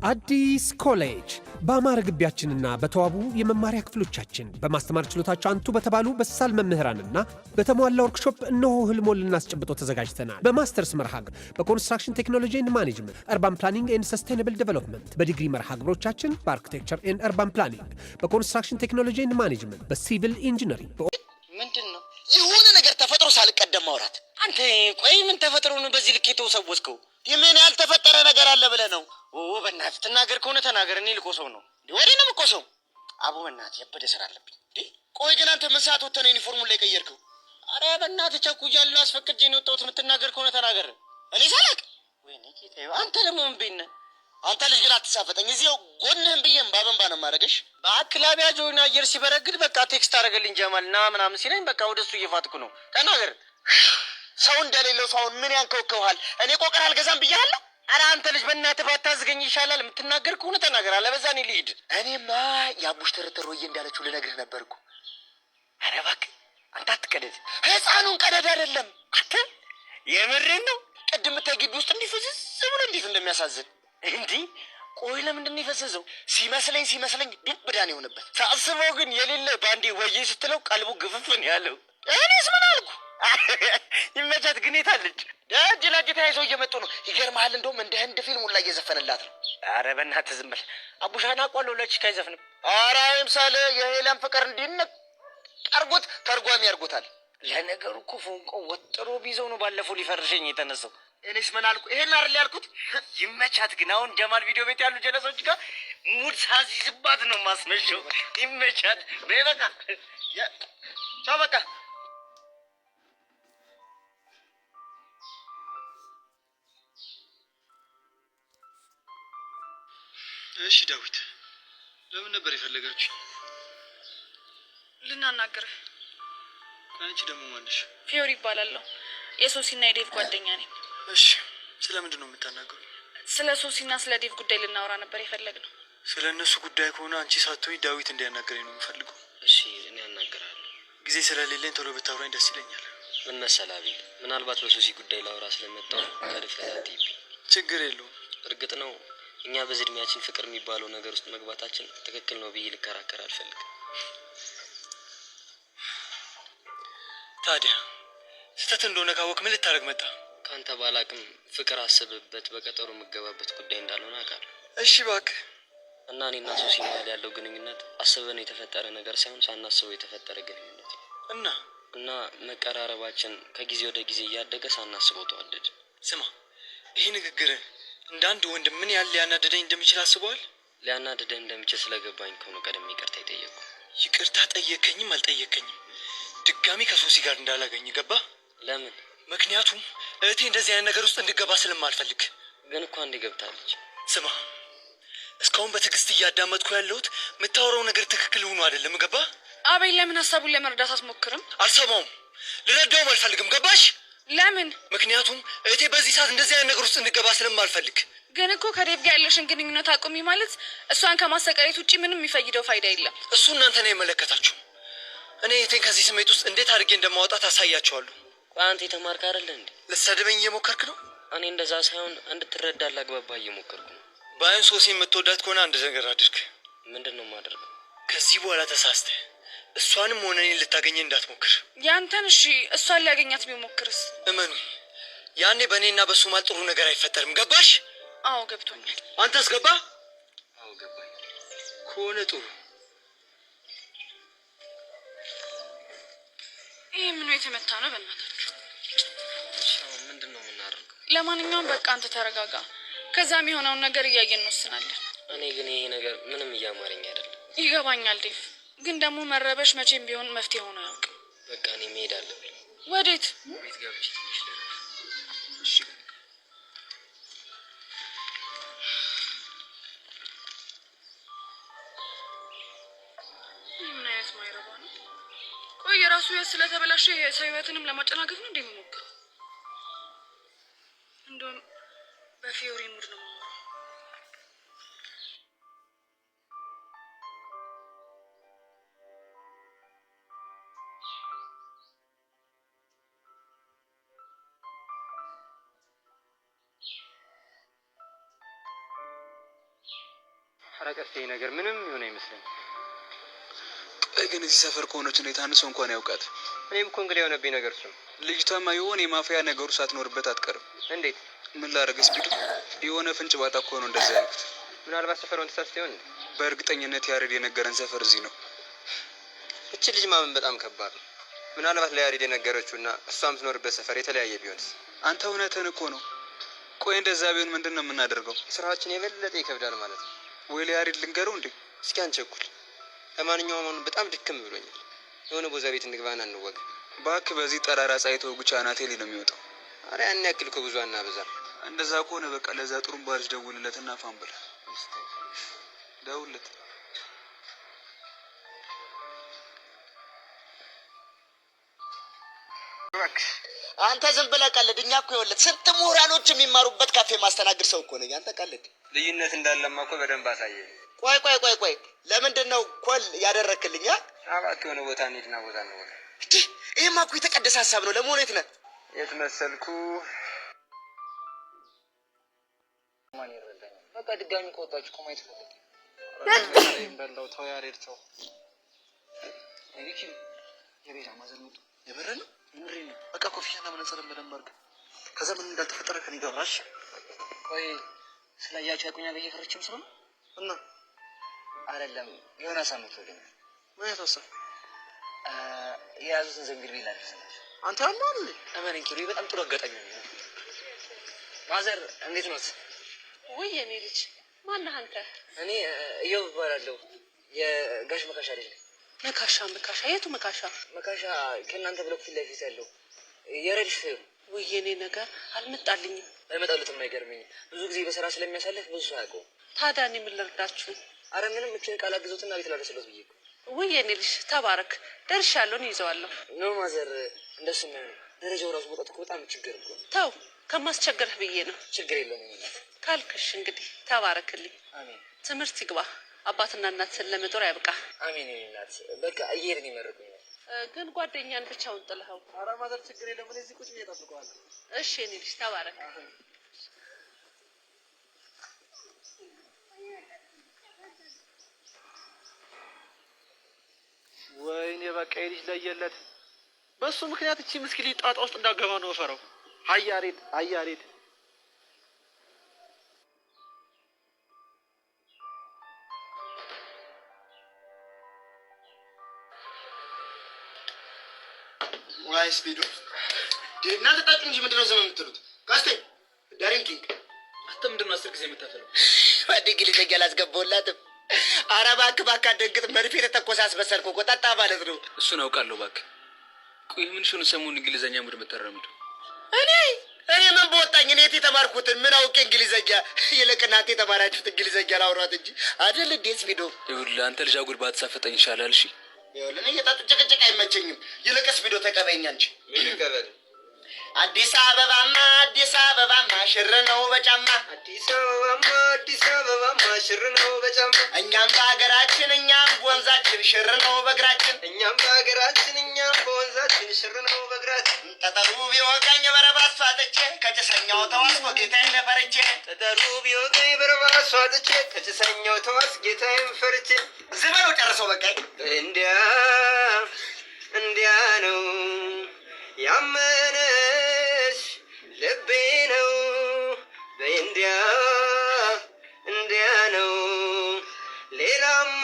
አዲስ ኮሌጅ በአማረ ግቢያችንና በተዋቡ የመማሪያ ክፍሎቻችን በማስተማር ችሎታቸው አንቱ በተባሉ በሳል መምህራንና በተሟላ ወርክሾፕ እነሆ ህልሞን ልናስጨብጦ ተዘጋጅተናል። በማስተርስ መርሃ ግብር በኮንስትራክሽን ቴክኖሎጂ ኤንድ ማኔጅመንት፣ አርባን ፕላኒንግ ኤንድ ሰስቴናብል ዴቨሎፕመንት፣ በዲግሪ መርሃ ግብሮቻችን በአርኪቴክቸር ኤንድ አርባን ፕላኒንግ፣ በኮንስትራክሽን ቴክኖሎጂ ኤንድ ማኔጅመንት፣ በሲቪል ኢንጂነሪንግ። ምንድነው የሆነ ነገር ተፈጥሮ ሳልቀደም ማውራት? አንተ ቆይ ምን ተፈጥሮ ነው በዚህ ልክ የተወሰወስከው? ምን ያልተፈጠረ ነገር አለ ብለህ ነው? በእናትህ ትናገር ከሆነ ተናገር። እኔ ልቆሰው ነው ወዴ ነው የምቆሰው? አቡ በእናትህ ያበደ ስራ አለብኝ። ቆይ ግን አንተ ምን ሰዓት ወጥተህ ነው ዩኒፎርሙን ላይ ቀየርከው? አረ በእናትህ ቸኩያለሁ፣ አስፈቅጄ ነው የወጣሁት። የምትናገር ከሆነ ተናገር። እኔ ሳላቅ ወይኔ ጌታዬ፣ አንተ ደግሞ ምን ቤት ነህ? አንተ ልጅ ግን አትሳፈጠኝ። እዚያው ጎንህን ብዬ ባበንባ ነው የማደርግሽ። በአክላቢያ ጆና አየር ሲበረግድ በቃ ቴክስት አደረገልኝ ጀማል ና ምናምን ሲለኝ በቃ ወደሱ እየፋትኩ ነው። ተናገር። ሰው እንደሌለው ሰው ምን ያንከውከውሃል? እኔ ቆቀር አልገዛም ብያለሁ። አረ አንተ ልጅ በእናትህ ባታዝገኝ ይሻላል። የምትናገር ከሆነ ተናገር፣ አለበዛ እኔ ልሂድ። እኔማ የአቡሽ ተረተሮዬ እንዳለችው ልነግርህ ነበርኩ። አረ እባክህ አንተ አትቀደድ። ህፃኑን ቀደድ አይደለም አንተ የምሬን ነው። ቅድም ብታይ ግቢ ውስጥ እንዲህ ፍዝዝ ብሎ እንዴት እንደሚያሳዝን እንዲህ። ቆይ ለምንድን ነው የፈዘዘው? ሲመስለኝ ዱብ ዳን የሆነበት ሳስበው ግን የሌለ ባንዴ ወዬ ስትለው ቀልቡ ግፍፍን ያለው። እኔስ ምን አልኩ? ይመቻት ግን የታለች? እጅ ለእጅ ተያይዘው እየመጡ ነው። ይገርምሃል፣ እንደውም እንደ ህንድ ፊልም ሁላ እየዘፈንላት ነው። አረ በእናትህ ዝም በል። አቡሻና አውቀዋለሁ ለችካ አይዘፍንም። አረ ይምሳሌ የሄለን ፍቅር እንዲነቅ አርጎት ተርጓሚ ያርጎታል። ለነገሩ እኮ ፎንቆ ወጥሮ ቢይዘው ነው ባለፈው ሊፈርሸኝ የተነሳው። እኔስ ምን አልኩ? ይሄን አይደል ያልኩት? ይመቻት ግን አሁን ጀማል ቪዲዮ ቤት ያሉ ጀለሶች ጋር ሙድ ሳዚዝባት ነው ማስመሸው። ይመቻት። በቃ ቻው በቃ። እሺ ዳዊት፣ ለምን ነበር የፈለጋችሁ? ልናናግርህ። አንቺ ደግሞ ማንሽ? ፊዮሪ ይባላለሁ። የሶሲና የዴቭ ጓደኛ ነኝ። እሺ፣ ስለምንድን ነው የምታናገሩ? ስለ ሶሲና ስለ ዴቭ ጉዳይ ልናወራ ነበር የፈለግነው። ስለ እነሱ ጉዳይ ከሆነ አንቺ ሳትሆኝ ዳዊት እንዲያናገረኝ ነው የምፈልገው። እሺ፣ እኔ ያናገራለሁ። ጊዜ ስለሌለኝ ቶሎ ብታወራኝ ደስ ይለኛል። ምን መሰለህ አቤል፣ ምናልባት በሶሲ ጉዳይ ላወራ ስለመጣሁ ከድፍረት አትይብኝ። ችግር የለውም። እርግጥ ነው እኛ በዚህ እድሜያችን ፍቅር የሚባለው ነገር ውስጥ መግባታችን ትክክል ነው ብዬ ልከራከር አልፈልግም። ታዲያ ስህተት እንደሆነ ካወቅ ምን ልታደርግ መጣ? ካንተ ባላቅም ፍቅር አስብበት በቀጠሮ የምገባበት ጉዳይ እንዳልሆነ አውቃለሁ። እሺ እባክህ። እና እኔና ሶሲ መሀል ያለው ግንኙነት አስበን የተፈጠረ ነገር ሳይሆን ሳናስበው የተፈጠረ ግንኙነት እና መቀራረባችን ከጊዜ ወደ ጊዜ እያደገ ሳናስበው ተዋደድ። ስማ፣ ይሄ ንግግርህ እንደ አንድ ወንድም ምን ያህል ሊያናደደኝ እንደሚችል አስበዋል? ሊያናደደህ እንደሚችል ስለገባኝ ከሆነ ቀደም ይቅርታ የጠየቁ። ይቅርታ ጠየከኝም አልጠየከኝም ድጋሚ ከሶሲ ጋር እንዳላገኝ ገባ? ለምን? ምክንያቱም እህቴ እንደዚህ አይነት ነገር ውስጥ እንድገባ ስለማልፈልግ። ግን እኮ አንዴ ገብታለች። ስማ፣ እስካሁን በትዕግስት እያዳመጥኩ ያለሁት የምታወራው ነገር ትክክል ሆኖ አይደለም። ገባ? አቤል፣ ለምን ሀሳቡን ለመረዳት አትሞክርም? አልሰማውም፣ ልረዳውም አልፈልግም። ገባሽ? ለምን? ምክንያቱም እህቴ በዚህ ሰዓት እንደዚህ አይነት ነገር ውስጥ እንድገባ ስለማልፈልግ። ግን እኮ ከዴቭ ጋር ያለሽን ግንኙነት አቁሚ ማለት እሷን ከማሰቃየት ውጭ ምንም የሚፈይደው ፋይዳ የለም። እሱ እናንተ ነው የመለከታችሁ። እኔ እህቴን ከዚህ ስሜት ውስጥ እንዴት አድርጌ እንደማወጣት አሳያቸዋለሁ። አንተ የተማርክ አይደለ እንዴ? ልትሰድበኝ እየሞከርክ ነው? እኔ እንደዛ ሳይሆን እንድትረዳ ላግባባ እየሞከርኩ ነው። ባይሆን ሶሲ የምትወዳት ከሆነ አንድ ነገር አድርግ። ምንድን ነው የማደርገው? ከዚህ በኋላ ተሳስተህ እሷንም ሆነ እኔን ልታገኘኝ እንዳትሞክር። ያንተን እሺ፣ እሷን ሊያገኛት ቢሞክርስ? እመኑ፣ ያኔ በእኔና በሱ ማል ጥሩ ነገር አይፈጠርም። ገባሽ? አዎ ገብቶኛል። አንተስ ገባ? አዎ ገባኝ። ከሆነ ጥሩ። ይህ ምኑ የተመታ ነው? በእናታችሁ ምንድን ነው የምናደርገው? ለማንኛውም በቃ አንተ ተረጋጋ። ከዛም የሆነውን ነገር እያየን እንወስናለን። እኔ ግን ይሄ ነገር ምንም እያማረኝ አይደለም። ይገባኛል ዴቭ፣ ግን ደግሞ መረበሽ መቼም ቢሆን መፍትሄ ሆኖ አያውቅም። በቃ እኔ መሄድ አለብኝ። ወዴት? ቤት ገብቼ ትንሽ ልረፍ። እሺ። ምን አይነት ማይረባ ነው? ቆይ የራሱ ህይወት ስለተበላሸ የሰው ህይወትንም ለማጨናገፍ ነው እንደሚሞክረው። እንደውም በፊዮሪ ሙድ ነው የማወራው። ቀስቴ ነገር ምንም ይሆን አይመስለኝ። ግን እዚህ ሰፈር ከሆነች ሁኔታ አንድ ሰው እንኳን ያውቃት። እኔም እኮ እንግዲህ የሆነብኝ ነገር እሱ ነው። ልጅቷማ የሆነ የማፊያ ነገሩ ሳትኖርበት አትቀርም። እንዴት? ምን ላደርግ ስፒዱ? የሆነ ፍንጭ ባጣ እኮ ነው እንደዚህ ያልኩት። ምናልባት ሰፈሩን ተሳስቶ ይሆን? በእርግጠኝነት ያሬድ የነገረን ሰፈር እዚህ ነው። እቺ ልጅ ማመን በጣም ከባድ ነው። ምናልባት ለያሬድ የነገረችውና እሷ የምትኖርበት ሰፈር የተለያየ ቢሆንስ? አንተ እውነትህን እኮ ነው። ቆይ እንደዛ ቢሆን ምንድን ነው የምናደርገው? ስራችን የበለጠ ይከብዳል ማለት ነው። ወይ ለያሬድ ልንገረው እንዴ? እስኪ አንቸኩል። ለማንኛውም አሁን በጣም ድክም ብሎኛል። የሆነ ቦዛ ቤት እንግባና እንወጋ። እባክህ በዚህ ጠራራ ፀሐይ ተወጉቻ አናቴ ነው የሚወጣው። አረ ያን ያክል እኮ ብዙ አናበዛም። እንደዛ ከሆነ በቃ ለዛ ጥሩምባ ልጅ ደውልለትና ፋን ብላ ደውልለት። አንተ ዝም ብለህ ቀልድ። እኛ እኮ ይኸውልህ ስንት ምሁራኖች የሚማሩበት ካፌ ማስተናገድ ሰው እኮ ነኝ። አንተ ቀልድ። ልዩነት እንዳለማ እኮ በደንብ አሳየኝ። ቆይ ለምንድን ነው ኮል ያደረክልኝ? እባክህ የሆነ ቦታ እንሂድና ቦታ ነው። ይሄማ እኮ የተቀደሰ ሀሳብ ነው። ለመሆኑ የት ነህ? የት መሰልኩ? ማን ይረዳኛል? በቃ ድጋሚ ከወጣችሁ እኮ ማየት ፈልጌ በላው። ተው ያሬድ ተው። አይኪም የቤዛ ማዘር መጡ። የበረ ነው ምሪ ነው። በቃ ኮፍያና መነጽር በደንብ አድርገህ ከዛ ምን እንዳልተፈጠረ ከኔ ጋር እሺ። ቆይ ስላያችሁ ያቁኛል እየፈረችም ስለሆነ እና አይደለም የሆነ ሳምንት ወደኛ ምን ያሳሰብ የያዙትን ዘንቢል ቢል አደረሰላችሁ። አንተ ያለው እንዴ? አማን ኪሩ በጣም ጥሩ አጋጣሚ ነው። ማዘር እንዴት ነው? ውይ የኔ ልጅ ማነህ አንተ? እኔ እየው እባላለሁ። የጋሽ መካሻ ልጅ ነኝ። መካሻ የቱ መካሻ? መካሻ ከእናንተ ብሎክ ፊት ለፊት ያለው የረድሽ ፌሩ። ውይ የኔ ነገር አልመጣልኝም። አይመጣሉትም። አይገርምኝም። ብዙ ጊዜ በስራ ስለሚያሳልፍ ብዙ ሰው አያውቀውም። ታዲያ እኔ ምን ልርዳችሁ? አረ ምንም እችን ቃል አግዞትና ቤት ላደርስሎት ብዬ እኮ። ውይ የኔ ልጅ ተባረክ። ደርሻለሁ፣ ይዘዋለሁ። ኖ ማዘር እንደሱ ነው። ደረጃው ራሱ መውጣት እኮ በጣም ችግር እኮ። ተው ከማስቸገርህ ብዬ ነው። ችግር የለውም ካልክሽ እንግዲህ ተባረክልኝ። አሜን። ትምህርት ይግባ፣ አባትና እናትን ለመጦር ያብቃ። አሜን። እናት በቃ እየሄድን ይመርቁኛል። ግን ጓደኛን ብቻውን ጥለኸው። ኧረ ማዘር ችግር የለም። እኔ እዚህ ቁጭ ብዬ እጠብቀዋለሁ። እሺ የኔ ልጅ ተባረክ። ወይኔ በቃ የልጅ ለየለት። በሱ ምክንያት እቺ ምስኪን ጣጣ ውስጥ እንዳገባ ነው ፈራው። አያሬድ ዋይ ስፒዱ እናንተ ታጡ እንጂ ምንድነው ዝም የምትሉት? ቀስቴ ዳሪንኪንግ አንተ ምንድነው 10 ጊዜ የምታፈለው? ወዲህ ልጅ ያላስገባውላትም። ኧረ እባክህ አትደንግጥ። መርፌ ተተኮሰ አስመሰልኩ እኮ ጠጣ ማለት ነው። እሱን አውቃለሁ እባክህ። ቆይ ምን ሹን ሰሞኑን እንግሊዘኛ ሙድ መተረምዱ? እኔ ምን በወጣኝ? እኔ የተማርኩትን ምን አውቄ እንግሊዘኛ? ይልቅ እናንተ የተማራችሁት እንግሊዘኛ ላውራት እንጂ አይደል እንዴ ስፒዱ? ይኸውልህ አንተ ልጅ አጉል ባትሳፈጠኝ ይሻላል። እሺ ይኸውልህ እኔ የጣጥ ጭቅጭቅ አይመቸኝም። ይልቅ ስፒዱ ተቀበይኛ እንጂ ምን ይቀበል? አዲስ አበባማ ሽር ነው በጫማ። አዲስ አበባማ ሽር ነው በጫማ። እኛም በሀገራችን እኛም በወንዛችን ሽር ነው በእግራችን። እኛም በሀገራችን እኛም በወንዛችን ሽር ነው በእግራችን። ጠጠሩ ቢወጋኝ በረባሱ አጥቼ ከጭሰኛው ተዋስኮ ጌታዬን ፈርቼ። ጠጠሩ ቢወጋኝ በረባሱ አጥቼ ከጭሰኛው ተዋስ ጌታዬን ፈርቼ። ዝመነው ጨርሰው በቃ እንዲያ ነው ያመነሽ ልቤ ነው በእንዲያ ነው ሌላማ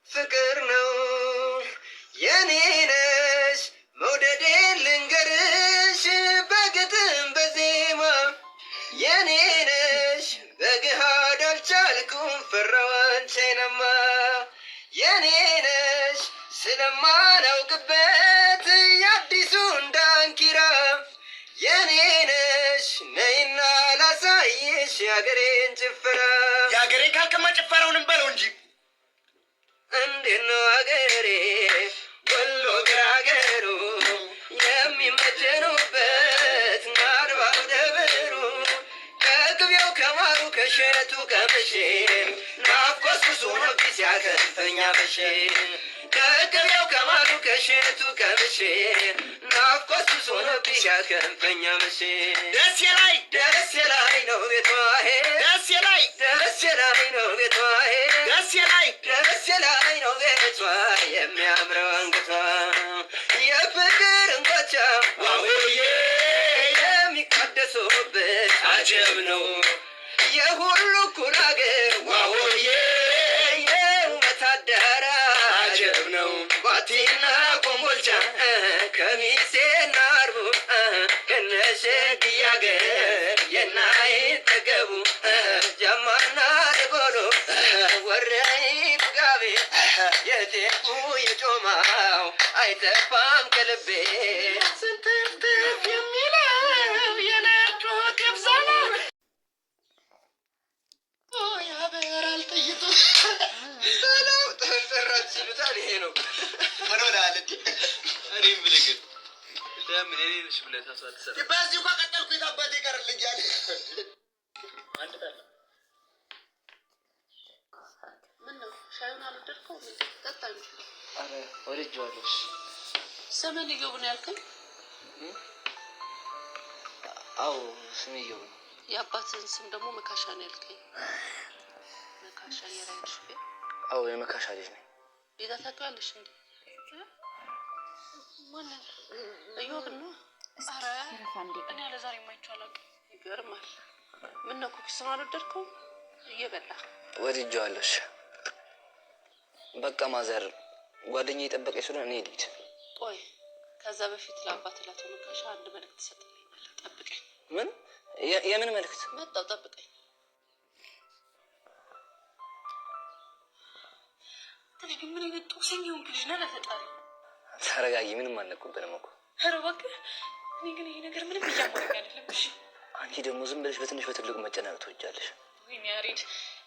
ፍቅር ነው የኔ ነሽ መውደዴን ልንገርሽ በግጥም በዜማ የኔ ነሽ በገሃድ አልቻልኩም ፈራሁ አንቺንማ የኔ ነሽ ስለማላውቅበት የአዲሱን ዳንኪራ የኔ ነሽ ነይና ላሳይሽ የአገሬን ጭፈራ። የአገሬን ካልክማ ጭፈራውንም በለው እንጂ እንዴት ነው አገሬ ወሎ ገራገሩ የሚመጀኑበት ናርባው ደብሩ ከግቢያው ከማሩ ከሸቱ ቀምሼ ናፍቆት ብዙ ነው ሲያከንፈኛ በሼ ከግቢያው ከማሩ ከሸቱ ቀምሼ ናፍቆት ብዙ ነው ሲያከንፈኛ በሼ ደሴ ላይ ነው ቤቷ ደሴ ላይ ነው አጀብ ነው የሁሉ ኩራጌ ዋሆዬ የውበት አዳራሽ አጀብ ነው ባቲና ኮምቦልቻ ከሚሴና አርቡ ከነሸግያ ገር የናይጠገቡ ጀማና ደጎሎ ወረይት ጋቤ የጤፉ የጮማው አይጠፋም ከልቤ ስንትፍትፍ የሚለው የነጩ ክብዛላ ያበራል ጥይቱ ሰላው ጠንጠራት ሲሉታል። ይሄ ነው ምን ሆነሃል? እኔም ብልህ ግን ለምን እኔ ነሽ ብለህ ታስባለህ? በዚህ እንኳን ቀጠልኩ የታባቴ ይቀርልኛል። አንድ ጣል ምን ነው ሻዩን አልወደድከውም? ጠጣ እንጂ። አረ ወድጄዋለሁ። ሰመን ይገቡ ነው ያልከኝ? አዎ ስሜ ይገቡ ነው። የአባትህን ስም ደግሞ መካሻ ነው ያልከኝ? መካሻ የራይድ ሹፌር? አዎ የመካሻ ልጅ ነኝ። ቤዛ ታውቂዋለሽ እንዴ? ማንን? እዮብን ነው? ኧረ እኔ ያለ ዛሬ የማይቼው አላውቅም። ይገርማል። ምን ነው ኩኪስን አልወደድከውም? እየበላ ወድጄዋለሁ። በቃ ማዘር ጓደኛዬ የጠበቀኝ ስለሆነ እኔ ልሂድ። ቆይ ከዛ በፊት ለአባት ላቶ መካሻ አንድ መልዕክት ትሰጥልኛለህ። ጠብቀኝ። ምን? የምን መልዕክት? መጣው ጠብቀኝ። ግን ምን አይነት ጦሰኛ ሆንክ ልጅ ነህ? ለፈጣሪ ተረጋጊ። ምንም አልነኩብንም እኮ። ኧረ እባክህ። እኔ ግን ይሄ ነገር ምንም እያማረኝ አይደለም። እሺ አንቺ ደግሞ ዝም ብለሽ በትንሽ በትልቁ መጨናነቅ ትወጃለሽ። ወይኔ ያሬድ፣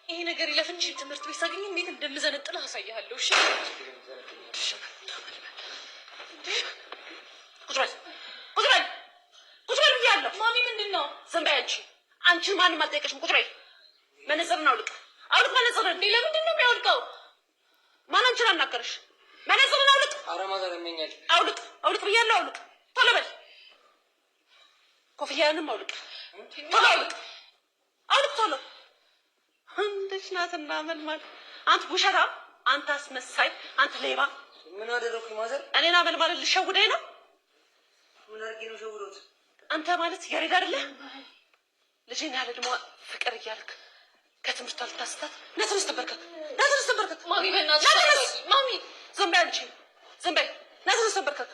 ይሄ ነገር ይለፍ እንጂ ትምህርት ቤት ሳገኝ እንዴት እንደምዘነጥልህ አሳይሃለሁ። እሺ ቁጭ በል ብያለሁ። ማሚ ምንድን ነው? ዝም በይ አንቺ። አንቺን ማንም አልጠየቀሽም። ቁጭ በይ። መነጽርን አውልቅ መነጽርን። እንዴ ለምንድን ነው የሚያወልቀው? ማን አንቺን አናገረሽ? መነጽርን አውልቅ። ኧረ ማዘር ያመኛል። አውልቅ ብያለሁ። አውልቅ ቶሎ በል። ኮፍያንም አውልቅ ቶሎ። አውልቅ ቶሎ። እንዴት ናትና መልማል። አንተ ውሸታ፣ አንተ አስመሳይ፣ አንተ ሌባ። ምን አደረኩኝ ማዘር? እኔና መልማል ልሸውደኝ ነው? ምን አድርጌ ነው ሸውዶት? አንተ ማለት ያሬድ አይደለ? ልጄን ያለ ደግሞ ፍቅር እያልክ ከትምህርት አልታስታት። ነትንስ ተንበርከክ። ማሚ በእናትሽ ማሚ። ዝም በይ አንቺ፣ ዝም በይ። ነትንስ ተንበርከክ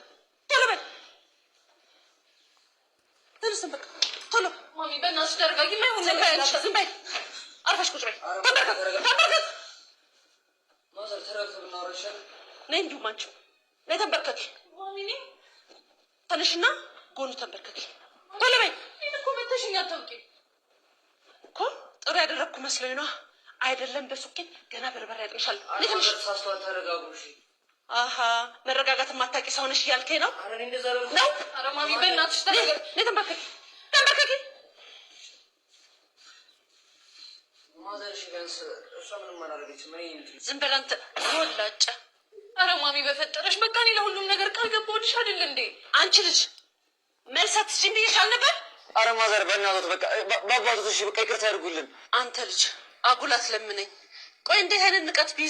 ቶሎ በል። ነትንስ ተንበርከክ ቶሎ። ማሚ በእናትሽ ተረጋጊ። ማይሆን ዝም በይ አንቺ፣ ዝም በይ። አርፈሽ ቁጭ በይ። ተንበርከክ ማዘር። ተረጋግተን ብናወራ ይሻላል። ነይ እንዲሁም አንቺ ነይ ተንበርከክ። ማሚ ነኝ። ተነሽና ጎኑ ተንበርከክ ቶሎ በይ። እኔ እኮ መተሽኝ አታውቂም እኮ። ጥሩ ያደረግኩ መስሎኝ ነው አይደለም? በሱቄ ገና በርበሬ ያጥንሻል። ለትንሽ ሳስተዋል። ተረጋጉ እሺ። አሃ መረጋጋት የማታውቂ ሰው ነሽ እያልከኝ ነው? ኧረ እኔ እንደዛ ነው። ኧረ ማሚ በእናትሽ ተረጋጊ። ተንበርከኪ ማዘር። እሺ ቢያንስ እሷ ምንም አላደረገችም። ዝም በል አንተ ወላጫ። ኧረ ማሚ በፈጠረሽ በቃ እኔ ለሁሉም ነገር ቃል ገባሁልሽ አይደል እንዴ? አንቺ ልጅ መልስ አትስጪኝ ብዬሻል ነበር። ኧረ ማዘር በእናትዎት በቃ በአባቶት እሺ በቃ ይቅርታ ያድርጉልን። አንተ ልጅ አጉላት ለምነኝ። ቆይ እንዲህ አይነት ንቀት ቢይዝ